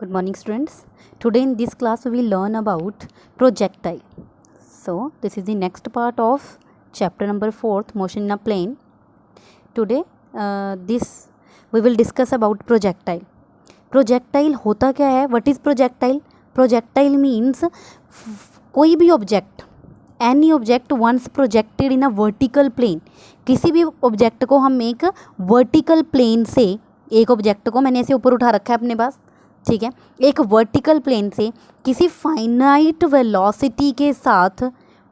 Good morning, students. Today in this class we will learn about projectile. So this is the next part of chapter number 4, motion in a plane. Today this we will discuss about projectile. Projectile होता क्या है? What is projectile? Projectile means कोई भी object, any object once projected in a vertical plane. किसी भी object को हम एक vertical plane से, एक object को मैंने ऐसे ऊपर उठा रखा है अपने पास, ठीक है, एक वर्टिकल प्लेन से किसी फाइनाइट वेलोसिटी के साथ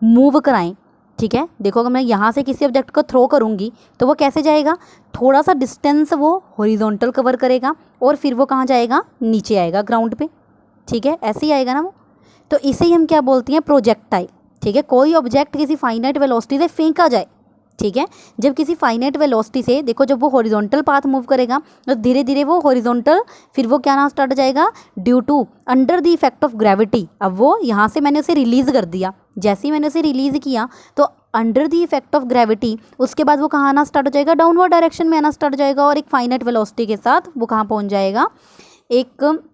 मूव कराएं, ठीक है। देखो अगर मैं यहाँ से किसी ऑब्जेक्ट को थ्रो करूँगी तो वो कैसे जाएगा, थोड़ा सा डिस्टेंस वो हॉरिजॉन्टल कवर करेगा और फिर वो कहाँ जाएगा, नीचे आएगा ग्राउंड पे, ठीक है, ऐसे ही आएगा ना वो। तो इसे ही हम क्या बोलते हैं, प्रोजेक्टाइल, ठीक है। कोई ऑब्जेक्ट किसी फाइनाइट वेलोसिटी से फेंका जाए, ठीक है। जब किसी फाइनाइट वेलोसिटी से, देखो जब वो हॉरिजॉन्टल पाथ मूव करेगा तो धीरे धीरे वो हॉरिजॉन्टल, फिर वो क्या नाम स्टार्ट हो जाएगा, due to under the effect of gravity. अब वो यहाँ से मैंने उसे रिलीज़ कर दिया, जैसे ही मैंने उसे रिलीज़ किया तो under the effect of gravity उसके बाद वो कहाँ आना स्टार्ट हो जाएगा, डाउनवर्ड डायरेक्शन में आना स्टार्ट हो जाएगा और एक फाइनाइट वेलोसिटी के साथ वो कहाँ पहुँच जाएगा, एक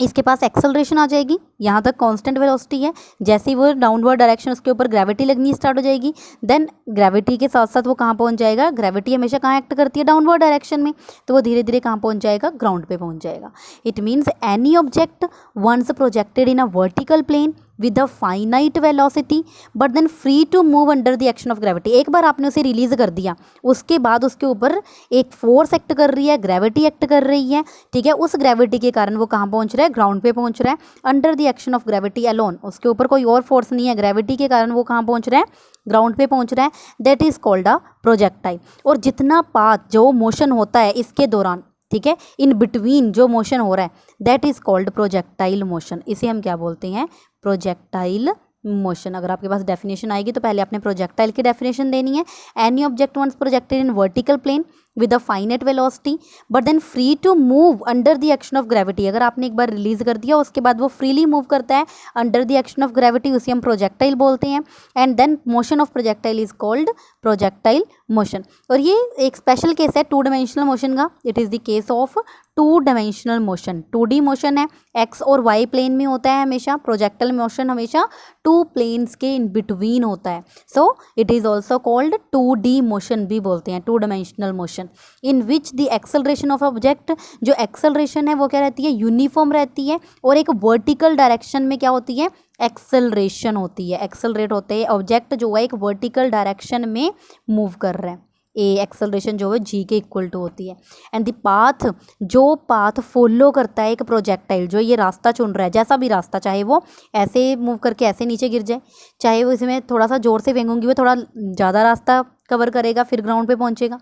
इसके पास एक्सेलरेशन आ जाएगी। यहाँ तक कांस्टेंट वेलोसिटी है, जैसे ही वो डाउनवर्ड डायरेक्शन उसके ऊपर ग्रेविटी लगनी स्टार्ट हो जाएगी, देन ग्रेविटी के साथ साथ वो कहाँ पहुँच जाएगा, ग्रेविटी हमेशा कहाँ एक्ट करती है, डाउनवर्ड डायरेक्शन में, तो वो धीरे धीरे कहाँ पहुँच जाएगा, ग्राउंड पे पहुँच जाएगा। It means any object once projected in a vertical plane with a finite velocity but then free to move under the action of gravity। एक बार आपने उसे रिलीज़ कर दिया, उसके बाद उसके ऊपर एक फोर्स एक्ट कर रही है, ग्रेविटी एक्ट कर रही है, ठीक है। उस ग्रेविटी के कारण वो कहाँ पहुँच रहा है, ग्राउंड पे पहुँच रहा है, under the action of gravity alone. उसके ऊपर कोई और फोर्स नहीं है, ग्रेविटी के कारण वो कहाँ पहुँच रहा है, ग्राउंड पे पहुँच रहा है। That is called a projectile. और जितना पाथ जो मोशन होता है इसके दौरान, ठीक है, इन बिटवीन जो मोशन हो रहा है, that is called projectile motion. इसे हम क्या बोलते हैं, प्रोजेक्टाइल मोशन। अगर आपके पास डेफिनेशन आएगी तो पहले आपने प्रोजेक्टाइल की डेफिनेशन देनी है। Any object once projected in vertical plane with a finite velocity but then free to move under the action of gravity. अगर आपने एक बार रिलीज कर दिया उसके बाद वो फ्रीली मूव करता है under the action of gravity, उसे हम प्रोजेक्टाइल बोलते हैं। And then motion of projectile is called projectile motion. और ये एक स्पेशल केस है टू डायमेंशनल मोशन का। It is the case of two dimensional motion. 2D motion है, एक्स और वाई प्लेन में होता है हमेशा। प्रोजेक्टाइल मोशन हमेशा टू प्लेन्स के इन बिटवीन होता है। So it is also called 2D motion भी बोलते हैं, to dimensional motion, in which the acceleration of object, जो एक्सेलरेशन है वो क्या रहती है, यूनिफॉर्म रहती है और एक वर्टिकल डायरेक्शन में क्या होती है, एक्सेलरेशन होती है। एक्सेलरेट होते हैं ऑब्जेक्ट जो है एक वर्टिकल डायरेक्शन में मूव कर रहा है। ए एक्सेलरेशन जो है जी के इक्वल टू होती है। एंड द पाथ, जो पाथ फॉलो करता है एक प्रोजेक्टाइल, जो ये रास्ता चुन रहा है, जैसा भी रास्ता, चाहे वो ऐसे मूव करके ऐसे नीचे गिर जाए, चाहे वो इसमें थोड़ा सा जोर से फेंकूंगी वो थोड़ा ज़्यादा रास्ता कवर करेगा फिर ग्राउंड पे पहुंचेगा।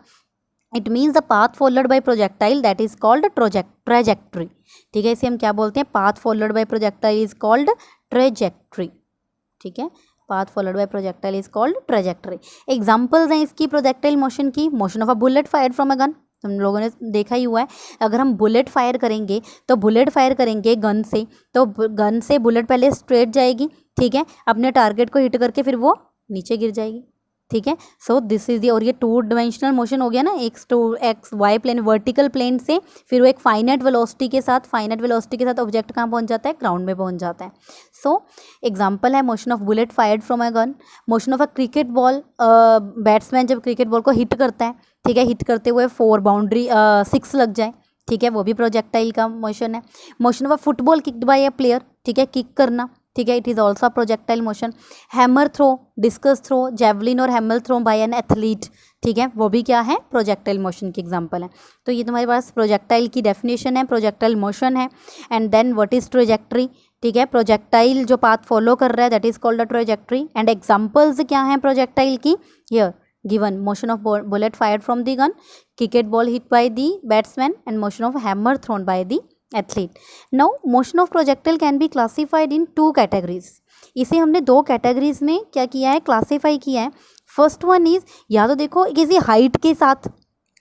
It means the path followed bye projectile that is called trajectory, ठीक है। इसे हम क्या बोलते हैं, path followed bye projectile is called trajectory, ठीक है। Path followed bye projectile is called trajectory. Examples हैं इसकी प्रोजेक्टाइल मोशन की, motion of a bullet fired from a gun, हम लोगों ने देखा ही हुआ है। अगर हम बुलेट फायर करेंगे तो बुलेट फायर करेंगे गन से, तो गन से बुलेट पहले स्ट्रेट जाएगी, ठीक है, अपने टारगेट को हिट करके फिर वो नीचे गिर जाएगी, ठीक है। सो दिस इज दी, और ये टू डायमेंशनल मोशन हो गया ना, x y plane vertical plane से फिर वो एक फाइनाइट वेलोसिटी के साथ ऑब्जेक्ट कहाँ पहुंच जाता है, ग्राउंड में पहुंच जाता है। सो एग्जांपल है motion of bullet fired from a gun, motion of a cricket ball, batsman जब क्रिकेट बॉल को हिट करता है, ठीक है, हिट करते हुए 6 लग जाए, ठीक है, वो भी प्रोजेक्टाइल का मोशन है। Motion of a football kicked by a player, ठीक है, किक करना, ठीक है, it is also projectile motion. Hammer throw, discus throw, javelin और hammer throw by an athlete, ठीक है, वो भी क्या है, प्रोजेक्टाइल मोशन की एग्जांपल है। तो ये तुम्हारे पास प्रोजेक्टाइल की डेफिनेशन है, प्रोजेक्टाइल मोशन है। And then what is trajectory, ठीक है, प्रोजेक्टाइल जो पाथ फॉलो कर रहा है that is called a trajectory. And examples क्या हैं प्रोजेक्टाइल की, here given motion of bullet fired from the gun, cricket ball hit by the batsman and motion of hammer thrown by the athlete. Now motion of projectile can be classified in 2 categories. इसे हमने 2 categories में क्या किया है, classify किया है। First one is, या तो देखो किसी हाइट के साथ,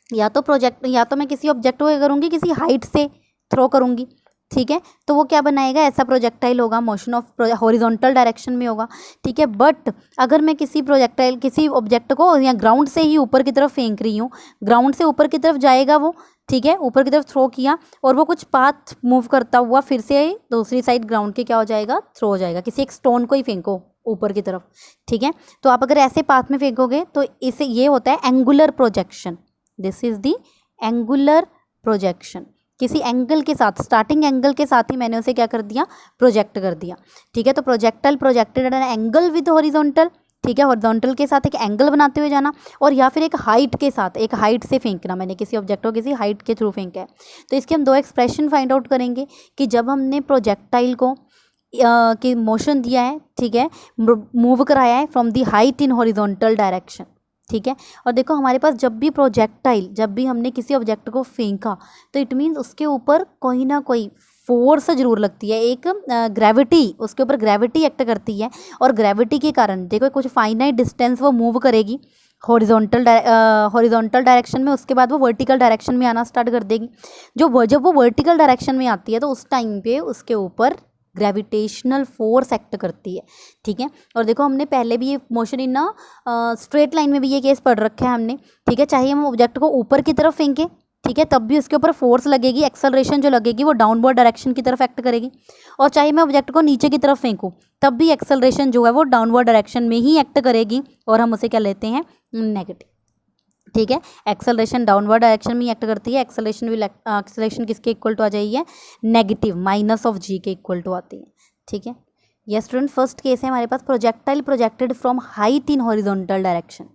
या तो मैं किसी ऑब्जेक्ट को करूँगी किसी हाइट से थ्रो करूँगी, ठीक है, तो वो क्या बनाएगा, ऐसा प्रोजेक्टाइल होगा, मोशन ऑफ हॉरिजॉन्टल डायरेक्शन में होगा। ठीक है, बट अगर मैं किसी प्रोजेक्टाइल किसी ऑब्जेक्ट को या ग्राउंड से ही ऊपर की तरफ फेंक रही हूँ, ग्राउंड से ऊपर की तरफ जाएगा वो, ठीक है, ऊपर की तरफ थ्रो किया और वो कुछ पाथ मूव करता हुआ फिर से दूसरी साइड ग्राउंड के क्या हो जाएगा, थ्रो हो जाएगा। किसी एक स्टोन को ही फेंको ऊपर की तरफ, ठीक है, तो आप अगर ऐसे पाथ में फेंकोगे तो इसे ये होता है angular projection. This is the angular projection. किसी एंगल के साथ, स्टार्टिंग एंगल के साथ ही मैंने उसे क्या कर दिया, प्रोजेक्ट कर दिया। ठीक है, तो projectile projected at an angle with horizontal, ठीक है, हॉरिजॉन्टल के साथ एक एंगल बनाते हुए जाना, और या फिर एक हाइट के साथ, एक हाइट से फेंकना। मैंने किसी ऑब्जेक्ट को किसी हाइट के थ्रू फेंका है, तो इसके हम दो एक्सप्रेशन फाइंड आउट करेंगे कि जब हमने प्रोजेक्टाइल को कि मोशन दिया है, ठीक है, मूव कराया है from the height in horizontal direction. ठीक है, और देखो हमारे पास जब भी प्रोजेक्टाइल, जब भी हमने किसी ऑब्जेक्ट को फेंका तो इट मीन्स उसके ऊपर कोई ना कोई फोर्स जरूर लगती है, एक ग्रेविटी, उसके ऊपर ग्रेविटी एक्ट करती है, और ग्रेविटी के कारण देखो कुछ फाइनाइट डिस्टेंस वो मूव करेगी हॉरिजॉन्टल डायरेक्शन में, उसके बाद वो वर्टिकल डायरेक्शन में आना स्टार्ट कर देगी। जब वो वर्टिकल डायरेक्शन में आती है तो उस टाइम पे उसके ऊपर ग्रेविटेशनल फोर्स एक्ट करती है। ठीक है, और देखो हमने पहले भी ये मोशन इन स्ट्रेट लाइन में भी ये केस पढ़ रखा है हमने। ठीक है, चाहे हम ऑब्जेक्ट को ऊपर की तरफ फेंके, ठीक है, तब भी उसके ऊपर फोर्स लगेगी, एक्सेलरेशन जो लगेगी वो डाउनवर्ड डायरेक्शन की तरफ एक्ट करेगी, और चाहे मैं ऑब्जेक्ट को नीचे की तरफ फेंकूँ तब भी एक्सेलरेशन जो है वो डाउनवर्ड डायरेक्शन में ही एक्ट करेगी, और हम उसे क्या लेते हैं, नेगेटिव। ठीक है, एक्सेलरेशन डाउनवर्ड डायरेक्शन में एक्ट करती है, एक्सेलरेशन किसके इक्वल टू आ जाएगी है, नेगेटिव, माइनस ऑफ जी के इक्वल टू आती है। ठीक है, यस स्टूडेंट, फर्स्ट केस है हमारे पास projectile projected from height in horizontal direction.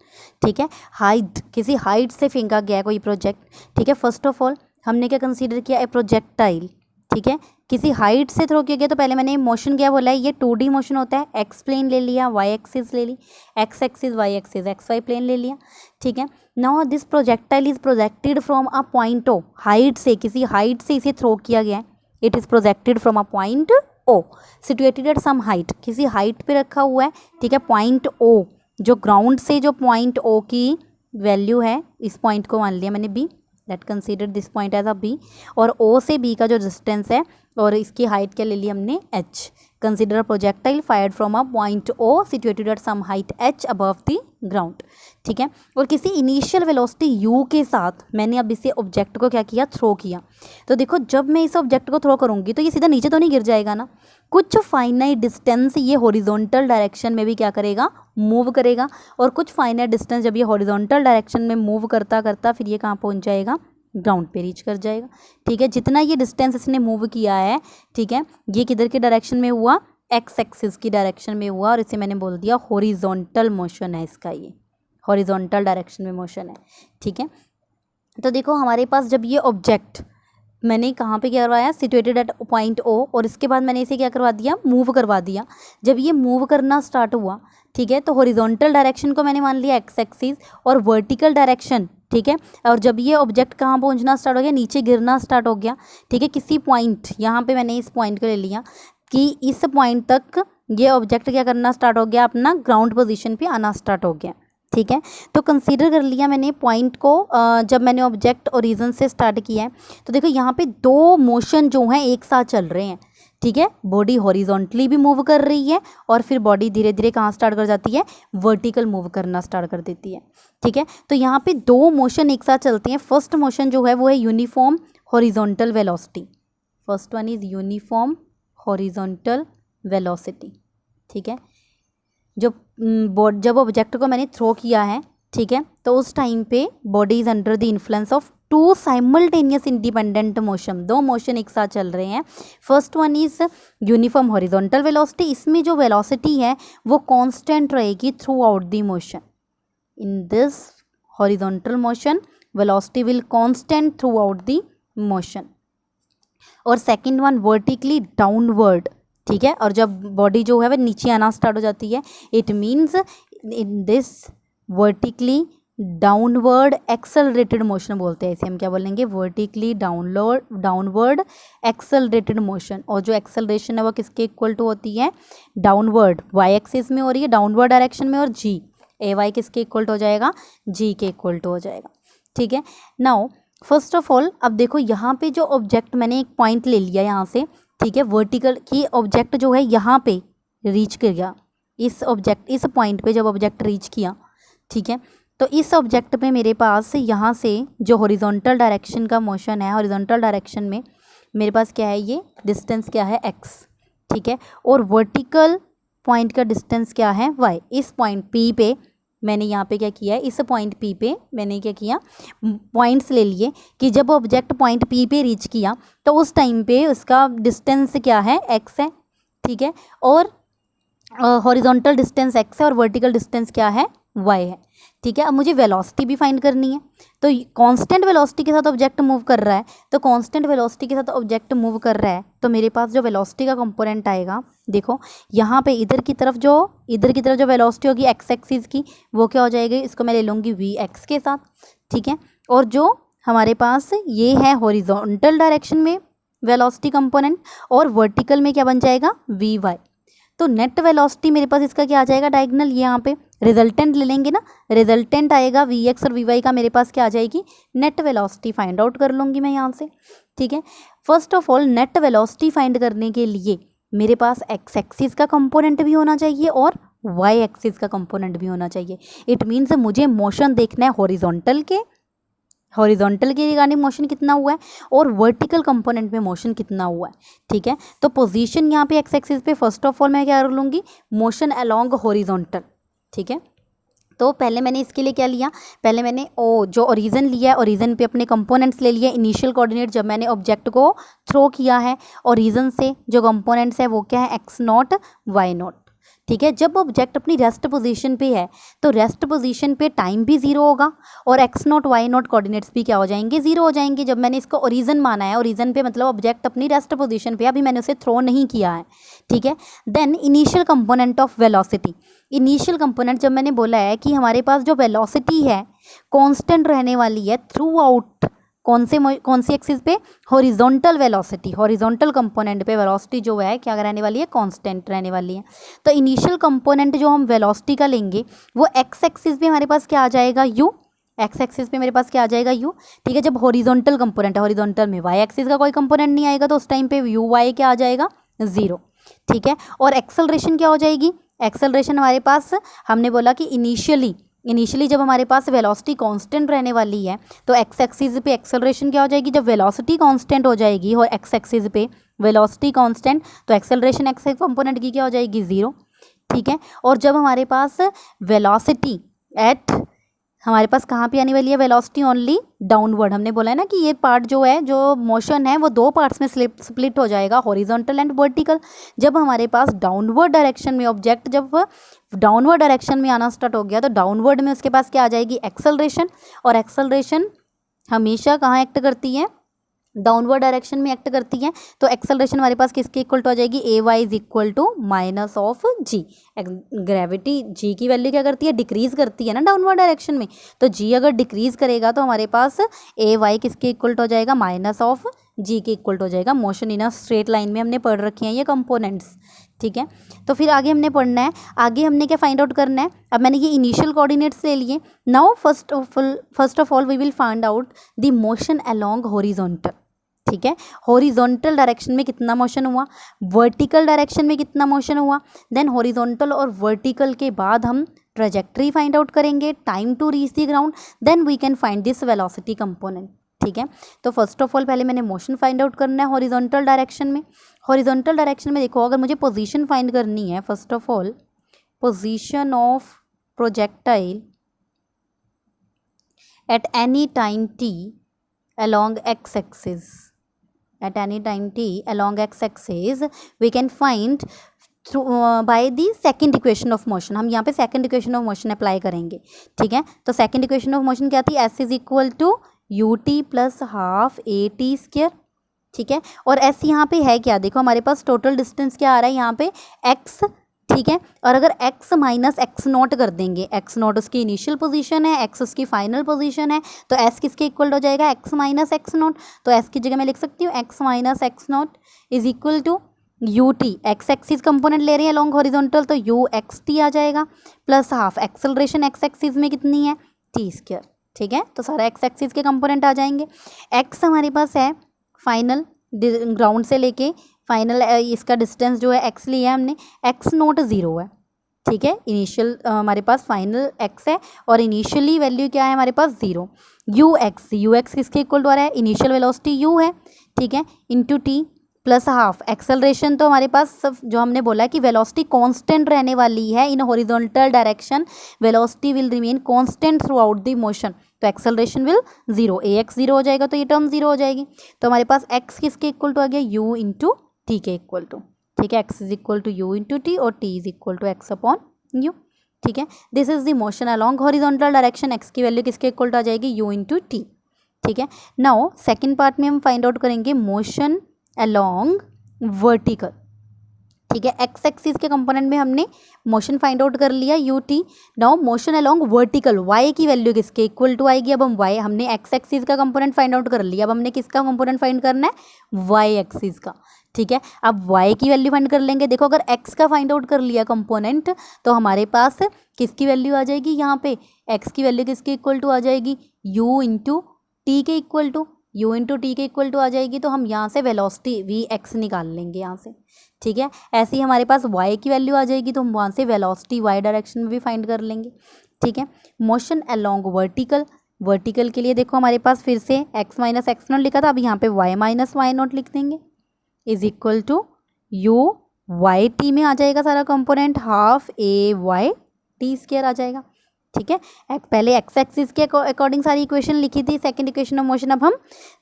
ठीक है, हाइट, किसी हाइट से फेंका गया है कोई प्रोजेक्ट। ठीक है, फर्स्ट ऑफ ऑल हमने क्या कंसीडर किया है, प्रोजेक्टाइल, ठीक है, किसी हाइट से थ्रो किया गया, तो पहले मैंने मोशन क्या बोला है, ये 2D मोशन होता है, एक्स प्लेन ले लिया, वाई एक्सिस ले ली, x axis y axis, x y plane ले लिया। ठीक है, now this projectile is projected from a point O, height से, किसी हाइट से इसे थ्रो किया गया है, it is projected from a point O situated at some height, किसी हाइट पे रखा हुआ है। ठीक है, पॉइंट ओ, जो ग्राउंड से जो पॉइंट ओ की वैल्यू है, इस पॉइंट को मान लिया मैंने B, that consider this point as a B, और ओ से बी का जो डिस्टेंस है और इसकी हाइट क्या ले ली हमने, H. Consider projectile fired from a point O situated at some height H above the ground. ठीक है, और किसी इनिशियल वेलोसिटी यू के साथ मैंने अब इसे ऑब्जेक्ट को क्या किया, थ्रो किया। तो देखो जब मैं इस ऑब्जेक्ट को थ्रो करूँगी तो ये सीधा नीचे तो नहीं गिर जाएगा ना, कुछ फाइनाइट डिस्टेंस ये हॉरिजॉन्टल डायरेक्शन में भी क्या करेगा, मूव करेगा, और कुछ फाइनाइट डिस्टेंस जब ये हॉरिजॉन्टल डायरेक्शन में मूव करता करता फिर ये कहाँ पहुँच जाएगा, ग्राउंड पे रीच कर जाएगा। ठीक है, जितना ये डिस्टेंस इसने मूव किया है, ठीक है, ये किधर के डायरेक्शन में हुआ, एक्स एक्सिस की डायरेक्शन में हुआ, और इसे मैंने बोल दिया हॉरिजॉन्टल मोशन है इसका, ये हॉरिजॉन्टल डायरेक्शन में मोशन है। ठीक है, तो देखो हमारे पास जब ये ऑब्जेक्ट मैंने कहाँ पे क्या करवाया, सिचुएटेड एट पॉइंट ओ, और इसके बाद मैंने इसे क्या करवा दिया, मूव करवा दिया। जब ये मूव करना स्टार्ट हुआ, ठीक है, तो हॉरिजॉन्टल डायरेक्शन को मैंने मान लिया एक्स एक्सिस, और वर्टिकल डायरेक्शन, ठीक है, और जब ये ऑब्जेक्ट कहाँ पहुँचना स्टार्ट हो गया, नीचे गिरना स्टार्ट हो गया। ठीक है, किसी पॉइंट, यहाँ पे मैंने इस पॉइंट को ले लिया कि इस पॉइंट तक ये ऑब्जेक्ट क्या करना स्टार्ट हो गया, अपना ग्राउंड पोजीशन पे आना स्टार्ट हो गया। ठीक है, तो कंसीडर कर लिया मैंने पॉइंट को, जब मैंने ऑब्जेक्ट ओरिजिन से स्टार्ट किया है, तो देखो यहाँ पे दो मोशन जो हैं एक साथ चल रहे हैं। ठीक है, बॉडी हॉरिजॉन्टली भी मूव कर रही है, और फिर बॉडी धीरे धीरे कहाँ स्टार्ट कर जाती है, वर्टिकल मूव करना स्टार्ट कर देती है। ठीक है, तो यहाँ पे दो मोशन एक साथ चलते हैं। फर्स्ट मोशन जो है वो है uniform horizontal velocity, first one is uniform horizontal velocity. ठीक है, जब ऑब्जेक्ट को मैंने थ्रो किया है, ठीक है, तो उस टाइम पे body is under the influence of two simultaneous independent motion, दो मोशन एक साथ चल रहे हैं। First one is uniform horizontal velocity, इसमें जो वेलोसिटी है वो कांस्टेंट रहेगी throughout the motion. In this horizontal motion velocity will constant throughout the motion. और सेकंड वन वर्टिकली डाउनवर्ड, ठीक है, और जब बॉडी जो है वह नीचे आना स्टार्ट हो जाती है, it means in this vertically downward accelerated motion बोलते हैं इसे, हम क्या बोलेंगे, वर्टिकली डाउनवर्ड एक्सेलरेटेड मोशन। और जो एक्सेलरेशन है वो किसके इक्वल टू होती है, डाउनवर्ड, वाई एक्सिस में हो रही है डाउनवर्ड डायरेक्शन में, और जी ए वाई किसके इक्वल टू हो जाएगा, जी के इक्वल टू हो जाएगा। ठीक है, नाउ फर्स्ट ऑफ ऑल अब देखो यहाँ पे जो ऑब्जेक्ट मैंने एक पॉइंट ले लिया यहाँ से, ठीक है, वर्टिकल की ऑब्जेक्ट जो है यहाँ पे रीच कर गया, इस पॉइंट पे जब ऑब्जेक्ट रीच किया, ठीक है, तो इस ऑब्जेक्ट पे मेरे पास यहाँ से जो हॉरिजॉन्टल डायरेक्शन का मोशन है, हॉरिजॉन्टल डायरेक्शन में मेरे पास क्या है, ये डिस्टेंस क्या है x, ठीक है, और वर्टिकल पॉइंट का डिस्टेंस क्या है y। इस पॉइंट P पे मैंने यहाँ पे क्या किया है, इस पॉइंट P पे मैंने क्या किया, पॉइंट्स ले लिए कि जब ऑब्जेक्ट पॉइंट P पे रीच किया तो उस टाइम पे उसका डिस्टेंस क्या है, x है, ठीक है, और हॉरिजॉन्टल डिस्टेंस x है और वर्टिकल डिस्टेंस क्या है, y है, ठीक है। अब मुझे वेलोसिटी भी फाइंड करनी है, तो कांस्टेंट वेलोसिटी के साथ ऑब्जेक्ट मूव कर रहा है, तो कांस्टेंट वेलोसिटी के साथ ऑब्जेक्ट मूव कर रहा है तो मेरे पास जो वेलोसिटी का कंपोनेंट आएगा, देखो यहाँ पे इधर की तरफ जो वेलोसिटी होगी एक्स एक्सिस की, वो क्या हो जाएगी, इसको मैं ले लूँगी वी एक्स के साथ, ठीक है, और जो हमारे पास ये है हॉरिजॉन्टल डायरेक्शन में वेलोसिटी कंपोनेंट और वर्टिकल में क्या बन जाएगा, वी वाई। तो नेट वेलोसिटी मेरे पास इसका क्या आ जाएगा, डायगोनल, ये यहाँ पे रिजल्टेंट ले लेंगे ना, रिजल्टेंट आएगा वी एक्स और वी वाई का, मेरे पास क्या आ जाएगी, नेट वेलोसिटी फाइंड आउट कर लूँगी मैं यहाँ से, ठीक है। First of all net velocity find करने के लिए मेरे पास एक्स एक्सिस का कंपोनेंट भी होना चाहिए और वाई एक्सिस का कंपोनेंट भी होना चाहिए। इट मीन्स मुझे मोशन देखना है हॉरिजॉन्टल के रिगार्डिंग मोशन कितना हुआ है और वर्टिकल कंपोनेंट में मोशन कितना हुआ है, ठीक है। तो पोजीशन यहाँ पे एक्स एक्सिस पे फर्स्ट ऑफ ऑल मैं क्या कर लूँगी, मोशन अलोंग हॉरिजॉन्टल, ठीक है। तो पहले मैंने इसके लिए क्या लिया, पहले मैंने जो ओरिजिन लिया है, ओरिजिन पे अपने कंपोनेंट्स ले लिए, इनिशियल कोऑर्डिनेट जब मैंने ऑब्जेक्ट को थ्रो किया है, ओरिजिन से जो कंपोनेंट्स है वो क्या है, एक्स नॉट वाई नॉट, ठीक है। जब ऑब्जेक्ट अपनी रेस्ट पोजीशन पे है तो रेस्ट पोजीशन पे टाइम भी जीरो होगा और x nought y nought coordinates भी क्या हो जाएंगे, जीरो हो जाएंगे। जब मैंने इसको ओरिजिन माना है, ओरिजिन पे मतलब ऑब्जेक्ट अपनी रेस्ट पोजीशन पे, अभी मैंने उसे थ्रो नहीं किया है, ठीक है। Then initial component of velocity, initial component जब मैंने बोला है कि हमारे पास जो वेलोसिटी है कांस्टेंट रहने वाली है थ्रू आउट कौन सी एक्सिस पे, हॉरिजॉन्टल वेलोसिटी, हॉरिजॉन्टल कंपोनेंट पे वेलोसिटी जो है क्या रहने वाली है, कांस्टेंट रहने वाली है। तो इनिशियल कंपोनेंट जो हम वेलोसिटी का लेंगे वो एक्स एक्सिस पे हमारे पास क्या आ जाएगा, यू, एक्स एक्सिस पे मेरे पास क्या आ जाएगा, यू, ठीक है। जब हॉरिजॉन्टल कंपोनेंट है, हॉरिजॉन्टल में वाई एक्सिस का कोई कंपोनेंट नहीं आएगा तो उस टाइम पे यू वाई क्या आ जाएगा, जीरो, ठीक है। और एक्सेलरेशन क्या हो जाएगी, एक्सेलरेशन हमारे पास हमने बोला कि इनिशियली जब हमारे पास वेलोसिटी कांस्टेंट रहने वाली है तो एक्स एक्सिस पे एक्सेलरेशन क्या हो जाएगी, जब वेलोसिटी कांस्टेंट हो जाएगी और एक्स एक्सिस पे वेलोसिटी कांस्टेंट तो एक्सेलरेशन एक्स कंपोनेंट की क्या हो जाएगी, जीरो, ठीक है। और जब हमारे पास वेलोसिटी एट हमारे पास कहाँ पे आने वाली है, वेलोसिटी ओनली डाउनवर्ड, हमने बोला है ना कि ये पार्ट जो है, जो मोशन है वो दो पार्ट्स में स्प्लिट हो जाएगा, हॉरिजॉन्टल एंड वर्टिकल। जब हमारे पास डाउनवर्ड डायरेक्शन में ऑब्जेक्ट जब डाउनवर्ड डायरेक्शन में आना स्टार्ट हो गया तो डाउनवर्ड में उसके पास क्या आ जाएगी, एक्सेलरेशन, और एक्सेलरेशन हमेशा कहाँ एक्ट करती है, डाउनवर्ड डायरेक्शन में एक्ट करती है। तो एक्सेलरेशन हमारे पास किसके इक्वल टू आ जाएगी, a y is equal to minus of g. Gravity g की वैल्यू क्या करती है, डिक्रीज करती है ना डाउनवर्ड डायरेक्शन में, तो जी अगर डिक्रीज करेगा तो हमारे पास ए वाई किसके इक्वल टू हो जाएगा, माइनस ऑफ जी के इक्वल टू हो जाएगा। Motion in a straight line में हमने पढ़ रखे हैं ये कंपोनेंट्स, ठीक है। तो फिर आगे हमने पढ़ना है, आगे हमने क्या फाइंड आउट करना है, अब मैंने ये इनिशियल कोऑर्डिनेट्स ले लिए। Now first of all we will find out the motion along horizontal, ठीक है। हॉरिजॉन्टल डायरेक्शन में कितना मोशन हुआ, वर्टिकल डायरेक्शन में कितना मोशन हुआ, देन हॉरिजॉन्टल और वर्टिकल के बाद हम ट्रेजेक्ट्री फाइंड आउट करेंगे, time to reach the ground, then we can find this velocity component, ठीक है। तो फर्स्ट ऑफ ऑल पहले मैंने मोशन फाइंड आउट करना है हॉरिजॉन्टल डायरेक्शन में। हॉरिजॉन्टल डायरेक्शन में देखो, अगर मुझे पोजीशन फाइंड करनी है, first of all position of projectile at any time T along x axis, at any time t along x axis we can find through by the second equation of motion। हम यहाँ पे second equation of motion apply करेंगे, ठीक है। तो second equation of motion क्या थी, s is equal to u t plus half a t square, ठीक है। और s यहाँ पे है क्या, देखो हमारे पास टोटल डिस्टेंस क्या आ रहा है यहाँ पे x, ठीक है। और अगर x माइनस एक्स नॉट कर देंगे, एक्स नॉट उसकी इनिशियल पोजीशन है, x उसकी फाइनल पोजीशन है, तो s किसके इक्वल हो जाएगा, x माइनस एक्स नॉट। तो s की जगह मैं लिख सकती हूँ x minus x nought is equal to u t, x axis component ले रहे हैं अलॉन्ग हॉरिजॉन्टल तो यू एक्स टी आ जाएगा, plus half acceleration x axis में कितनी है, टी स्क्वायर, ठीक है, तो सारा एक्स एक्सिस के कंपोनेंट आ जाएंगे। एक्स हमारे पास है फाइनल ग्राउंड से लेके फाइनल इसका डिस्टेंस जो है एक्स लिया है हमने, एक्स नॉट 0 है, ठीक है। इनिशियल हमारे पास फाइनल एक्स है और इनिशियली वैल्यू क्या है हमारे पास 0। यू एक्स किसके इक्वल टू आ रहा है, इनिशियल वेलोसिटी यू है, ठीक है, into t plus half. Acceleration तो हमारे पास सब जो हमने बोला है कि वेलोसिटी कांस्टेंट रहने वाली है इन horizontal direction, velocity will remain constant throughout the motion, तो एक्सेलरेशन विल 0, ए एक्स 0 हो जाएगा तो ये टर्म 0 हो जाएगी। तो हमारे पास एक्स किसके इक्वल टू आ गया, यू इंटू टी के इक्वल टू, ठीक है। X is equal to u into t और t is equal to x upon u, ठीक है। This is the motion along horizontal direction, x की वैल्यू किसके इक्वल टू आ जाएगी, यू इंटू टी, ठीक है। नाउ सेकेंड पार्ट में हम फाइंड आउट करेंगे मोशन अलॉन्ग वर्टिकल, ठीक है। एक्स एक्सिस के कंपोनेंट में हमने मोशन फाइंड आउट कर लिया u t. Now motion along vertical, y की वैल्यू किसके इक्वल टू आएगी, अब हम वाई, हमने एक्स एक्सिस का कंपोनेंट फाइंड आउट कर लिया, अब हमने किसका कंपोनेंट फाइंड करना है, वाई एक्सिस का, ठीक है। अब वाई की वैल्यू फाइंड कर लेंगे। देखो अगर एक्स का फाइंड आउट कर लिया कंपोनेंट तो हमारे पास किसकी वैल्यू आ जाएगी, यहाँ पे एक्स की वैल्यू किसके इक्वल टू आ जाएगी, यू इंटू टी के equal to, u into t के इक्वल टू आ जाएगी। तो हम यहाँ से वेलोसिटी वी एक्स निकाल लेंगे यहाँ से, ठीक है। ऐसे ही हमारे पास y की वैल्यू आ जाएगी तो हम वहाँ से वेलोसिटी y डायरेक्शन में भी फाइंड कर लेंगे, ठीक है। मोशन अलोंग वर्टिकल, वर्टिकल के लिए देखो हमारे पास फिर से x माइनस एक्स नॉट लिखा था, अब यहाँ पे y माइनस वाई नॉट लिख देंगे, is equal to u y t में आ जाएगा सारा component, half a y t square आ जाएगा, ठीक है। पहले एक्स एक्सिस के अकॉर्डिंग सारी इक्वेशन लिखी थी सेकंड इक्वेशन ऑफ मोशन, अब हम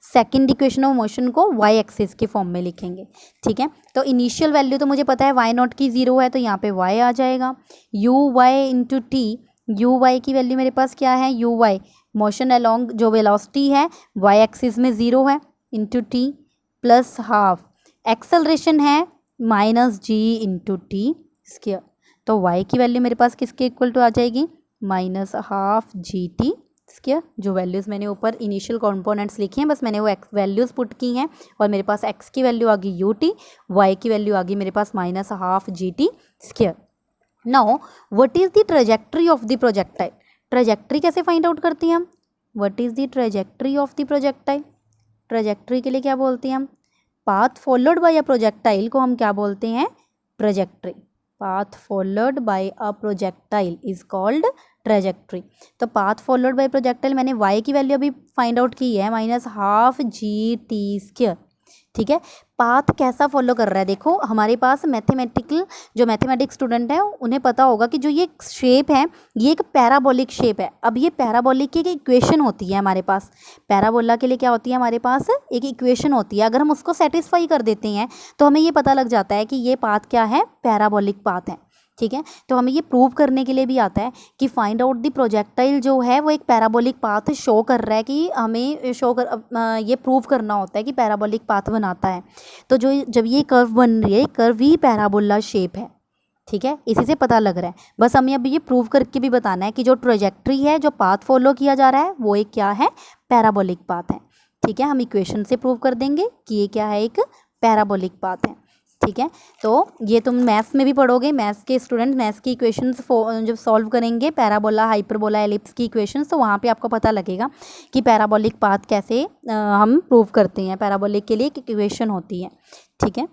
सेकंड इक्वेशन ऑफ मोशन को वाई एक्सिस के फॉर्म में लिखेंगे, ठीक है। तो इनिशियल वैल्यू तो मुझे पता है वाई नॉट की 0 है तो यहाँ पे वाई आ जाएगा, u y into t, u y की वैल्यू मेरे पास क्या है, यू वाई मोशन अलॉन्ग जो वेलोसिटी है वाई एक्सिस में 0 है, into t plus half, acceleration है minus g into t square, तो वाई की वैल्यू मेरे पास किसके इक्वल टू आ जाएगी, minus half g t square. जो वैल्यूज़ मैंने ऊपर इनिशियल कंपोनेंट्स लिखे हैं बस मैंने वो वैल्यूज़ पुट की हैं और मेरे पास एक्स की वैल्यू आ गई यू टी, वाई की वैल्यू आ गई मेरे पास minus half g t square. Now what is the trajectory of the projectile, trajectory कैसे फाइंड आउट करते हैं हम, what is the trajectory of the projectile, trajectory के लिए क्या बोलते हैं हम, path followed by a projectile को हम क्या बोलते हैं, trajectory, path followed by a projectile is called trajectory. तो पाथ फॉलोड बाय प्रोजेक्टाइल मैंने y की वैल्यू अभी फाइंड आउट की है minus half g t square, ठीक है। पाथ कैसा फॉलो कर रहा है, देखो हमारे पास मैथमेटिकल जो मैथमेटिक्स स्टूडेंट है उन्हें पता होगा कि जो ये शेप है ये एक पैराबोलिक शेप है। अब ये पैराबोलिक की एक इक्वेशन होती है हमारे पास, पैराबोला के लिए क्या होती है हमारे पास एक इक्वेशन होती है, अगर हम उसको सेटिस्फाई कर देते हैं तो हमें ये पता लग जाता है कि ये पाथ क्या है, पैराबोलिक पाथ है, ठीक है। तो हमें ये प्रूव करने के लिए भी आता है कि फाइंड आउट द प्रोजेक्टाइल जो है वो एक पैराबोलिक पाथ शो कर रहा है, कि हमें ये प्रूव करना होता है कि पैराबोलिक पाथ बनाता है। तो जो जब ये कर्व बन रही है कर्व ही पैराबोला शेप है, ठीक है, इसी से पता लग रहा है। बस हमें अब ये प्रूव करके भी बताना है कि जो ट्रेजेक्ट्री है जो पाथ फॉलो किया जा रहा है वो एक क्या है, पैराबोलिक पाथ है, ठीक है। हम इक्वेशन से प्रूव कर देंगे कि ये क्या है, एक पैराबोलिक पाथ है, ठीक है। तो ये तुम मैथ्स में भी पढ़ोगे, मैथ्स के स्टूडेंट मैथ्स की इक्वेशंस जब सॉल्व करेंगे पैराबोला हाइपरबोला एलिप्स की इक्वेशंस, तो वहाँ पे आपको पता लगेगा कि पैराबोलिक पाथ कैसे हम प्रूव करते हैं, पैराबोलिक के लिए एक इक्वेशन होती है, ठीक है।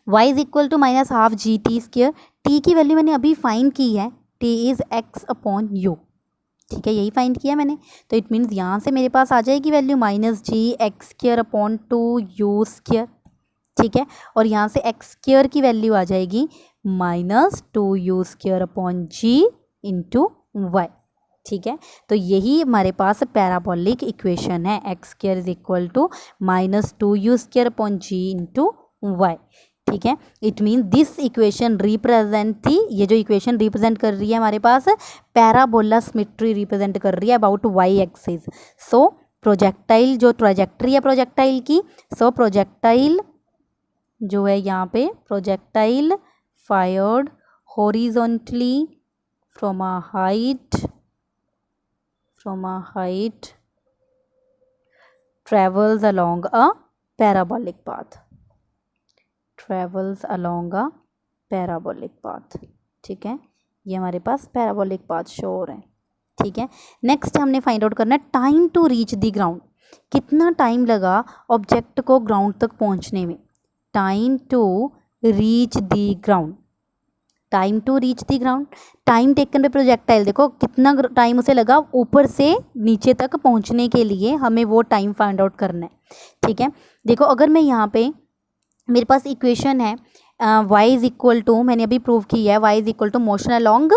y is equal to minus half g t square, t की वैल्यू मैंने अभी फाइंड की है, t is x upon u, ठीक है, यही फाइंड किया मैंने। तो इट मीन्स यहाँ से मेरे पास आ जाएगी value minus g x square upon 2 u square, ठीक है। और यहाँ से एक्स स्क्वायर की वैल्यू आ जाएगी minus 2 u square upon g into y, ठीक है। तो यही हमारे पास पैराबोलिक इक्वेशन है, x square is equal to minus 2 u square upon g into y, ठीक है। It mean this equation represent थी, ये जो इक्वेशन रिप्रेजेंट कर रही है हमारे पास पैराबोला सिमेट्री रिप्रेजेंट कर रही है about y axis. So projectile जो ट्रेजेक्ट्री है प्रोजेक्टाइल की, सो प्रोजेक्टाइल जो है यहाँ पे projectile fired horizontally from a height travels along a parabolic path, ठीक है। ये हमारे पास पैराबोलिक पाथ शो हो रहे हैं, ठीक है। नेक्स्ट हमने फाइंड आउट करना है time to reach the ground, कितना टाइम लगा ऑब्जेक्ट को ग्राउंड तक पहुंचने में। Time to reach the ground, time to reach the ground, time taken पे प्रोजेक्टाइल, देखो कितना टाइम उसे लगा ऊपर से नीचे तक पहुंचने के लिए, हमें वो टाइम फाइंड आउट करना है। ठीक है, देखो अगर मैं यहाँ पे मेरे पास इक्वेशन है y इज इक्वल टू, मैंने अभी प्रूव किया है y is equal to motion along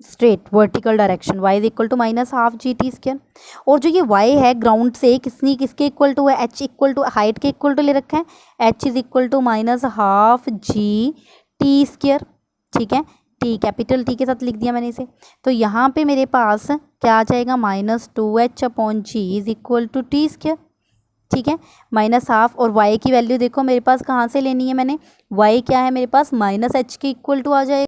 straight vertical direction, y is equal to minus half g t square. और जो ये y है ग्राउंड से किसके इक्वल टू है, h इक्वल टू हाइट के इक्वल टू ले रखा है, h is equal to minus half g t square. ठीक है, टी कैपिटल टी के साथ लिख दिया मैंने इसे। तो यहाँ पे मेरे पास क्या आ जाएगा, minus 2h upon g is equal to t square. ठीक है, माइनस हाफ, और y की वैल्यू देखो मेरे पास कहाँ से लेनी है मैंने, y क्या है मेरे पास माइनस h के इक्वल टू आ जाएगा,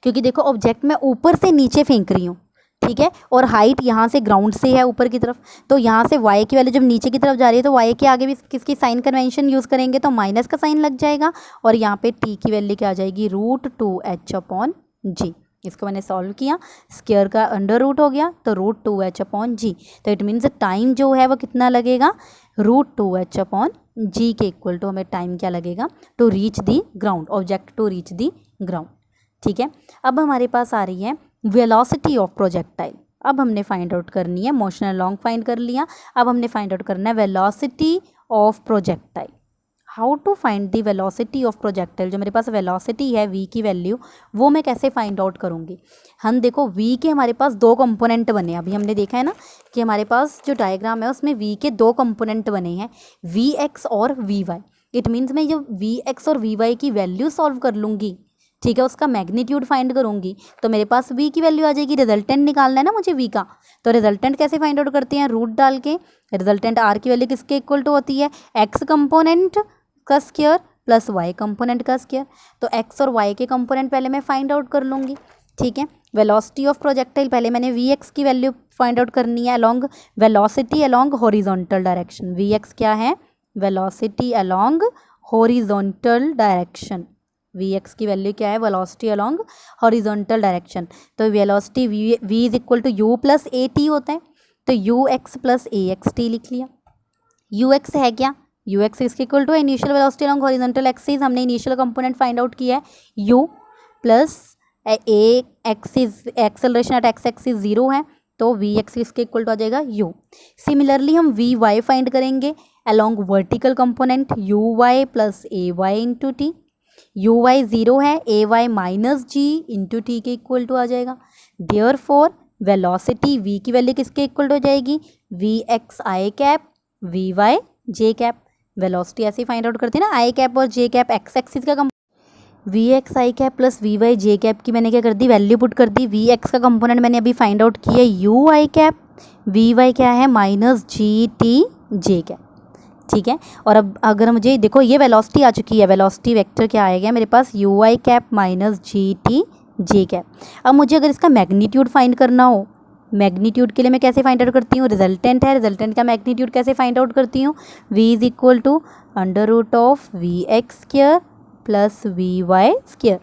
क्योंकि देखो ऑब्जेक्ट मैं ऊपर से नीचे फेंक रही हूँ। ठीक है, और हाइट यहाँ से ग्राउंड से है ऊपर की तरफ, तो यहाँ से y की वैल्यू जब नीचे की तरफ जा रही है तो y के आगे भी किसकी साइन कन्वेंशन यूज़ करेंगे, तो माइनस का साइन लग जाएगा, और यहाँ पे t की वैल्यू क्या आ जाएगी, √2h अपॉन जी। इसको मैंने सॉल्व किया, स्क्वायर का अंडर रूट हो गया तो √2h अपॉन जी। तो इट मीन्स टाइम जो है वो कितना लगेगा, √2h अपॉन जी के इक्वल टू हमें टाइम क्या लगेगा to reach the ground, object to reach the ground. ठीक है, अब हमारे पास आ रही है वेलोसिटी ऑफ प्रोजेक्टाइल। अब हमने फाइंड आउट करनी है, मोशन अलोंग फाइंड कर लिया, अब हमने फाइंड आउट करना है velocity of projectile. How to find the velocity of projectile, जो मेरे पास वेलोसिटी है v की वैल्यू, वो मैं कैसे फाइंड आउट करूँगी। हम देखो v के हमारे पास दो कंपोनेंट बने, अभी हमने देखा है ना कि हमारे पास जो डायग्राम है उसमें v के दो कंपोनेंट बने हैं, vx और vy। इट मीन्स मैं जो vx और vy की वैल्यू सॉल्व कर लूँगी, ठीक है, उसका मैग्नीट्यूड फाइंड करूँगी, तो मेरे पास v की वैल्यू आ जाएगी। रिजल्टेंट निकालना है ना मुझे v का, तो रिजल्टेंट कैसे फाइंड आउट करते हैं, रूट डाल के। रिजल्टेंट r की वैल्यू किसके इक्वल टू होती है, x कंपोनेंट का स्क्वायर प्लस y कंपोनेंट का स्क्वायर। तो x और y के कंपोनेंट पहले मैं फाइंड आउट कर लूँगी। ठीक है, वेलोसिटी ऑफ प्रोजेक्टाइल पहले मैंने vx की वैल्यू फाइंड आउट करनी है along velocity along horizontal direction. vx क्या है, velocity along horizontal direction, vx की वैल्यू क्या है, वेलोसिटी अलोंग हॉरिजॉन्टल डायरेक्शन। तो velocity v is equal to u plus a t होता है, तो ux plus a x t लिख लिया। ux है क्या, ux इसके equal to initial velocity along horizontal axis, हमने इनिशियल कंपोनेंट फाइंड आउट किया है u plus a axis acceleration eight x axis 0 है, तो vx इसके इक्वल टू आ जाएगा u। सिमिलरली हम vy फाइंड करेंगे along vertical component uy plus a y into t. U y 0 है, a y minus g into t के equal to आ जाएगा। देयरफॉर वेलोसिटी v की वैल्यू किसके इक्वल टू हो जाएगी, v x i cap v y j cap. Velocity ऐसे find out करते हैं ना, आई कैप और जे कैप एक्स एक्सिस का v x i cap plus v y j cap की मैंने क्या कर दी, वैल्यू पुट कर दी। वी एक्स का कंपोनेंट मैंने अभी फाइंड आउट किया u i cap, v y क्या है minus g t j cap. ठीक है, और अब अगर मुझे देखो ये वेलोसिटी आ चुकी है, वेलोसिटी वेक्टर क्या आएगा मेरे पास, u i cap minus g t j cap. अब मुझे अगर इसका मैग्नीट्यूड फाइंड करना हो, मैग्नीट्यूड के लिए मैं कैसे फाइंड आउट करती हूँ, रिजल्टेंट है, रिजल्टेंट का मैग्नीट्यूड कैसे फाइंड आउट करती हूँ, v is equal to under root of v x square plus v y square.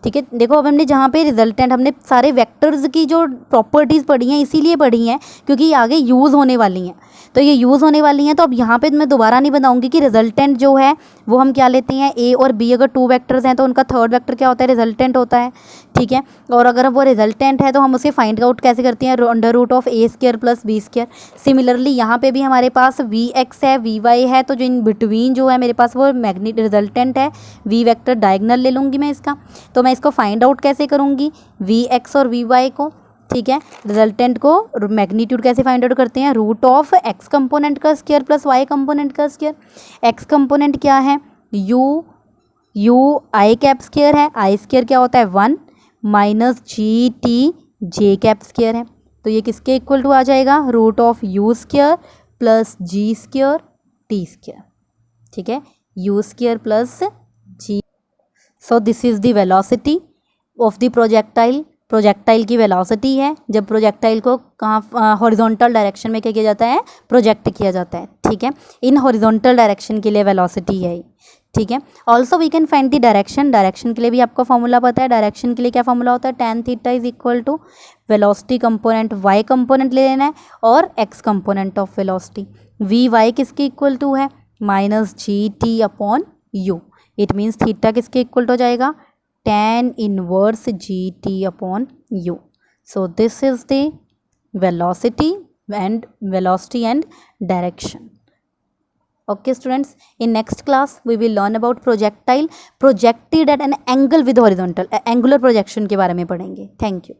ठीक है, देखो अब हमने जहाँ पे रिजल्टेंट, हमने सारे वेक्टर्स की जो प्रॉपर्टीज़ पढ़ी हैं इसीलिए पढ़ी हैं क्योंकि ये आगे यूज़ होने वाली हैं, तो ये यूज़ होने वाली हैं। तो अब यहाँ पे मैं दोबारा नहीं बताऊंगी कि रिजल्टेंट जो है वो हम क्या लेते हैं, ए और बी अगर 2 वेक्टर्स हैं तो उनका थर्ड वेक्टर क्या होता है, रिजल्टेंट होता है। ठीक है, और अगर वो रिजल्टेंट है तो हम उसे फाइंड आउट कैसे करते हैं, under root of a square plus b square. Similarly यहाँ पे भी हमारे पास वी एक्स है वी वाई है, तो जो इन बिटवीन जो है मेरे पास वो रिजल्टेंट है, वी वेक्टर डायगनल ले लूँगी मैं इसका। तो मैं इसको फाइंड आउट कैसे करूँगी, वी एक्स और वी वाई को। ठीक है, रिजल्टेंट को मैग्नीट्यूड कैसे फाइंड आउट करते हैं, रूट ऑफ एक्स कंपोनेंट का स्क्वायर प्लस वाई कंपोनेंट का स्क्वायर। एक्स कंपोनेंट क्या है, यू आई कैप स्क्वायर है, आई स्क्वायर क्या होता है 1 minus g t j cap square है, तो ये किसके इक्वल टू आ जाएगा, root of u square plus g square t square. ठीक है, u square plus g. So this is the velocity of the projectile. Projectile की वेलोसिटी है जब प्रोजेक्टाइल को कहाँ हॉरिजॉन्टल डायरेक्शन में क्या किया जाता है, प्रोजेक्ट किया जाता है। ठीक है, इन हॉरिजॉन्टल डायरेक्शन के लिए वेलोसिटी है। ठीक है। Also we can find the direction, direction के लिए भी आपको फॉर्मूला पता है। डायरेक्शन के लिए क्या फॉर्मूला होता है, tan theta is equal to velocity component y component ले लेना है और x component of velocity. V y किसके इक्वल टू है, minus g t upon u. It means theta किसके इक्वल हो जाएगा, tan inverse g t upon u. So this is the velocity and direction. Okay students, in next class we will learn about projectile projected at an angle with horizontal, angular projection के बारे में पढ़ेंगे. Thank you.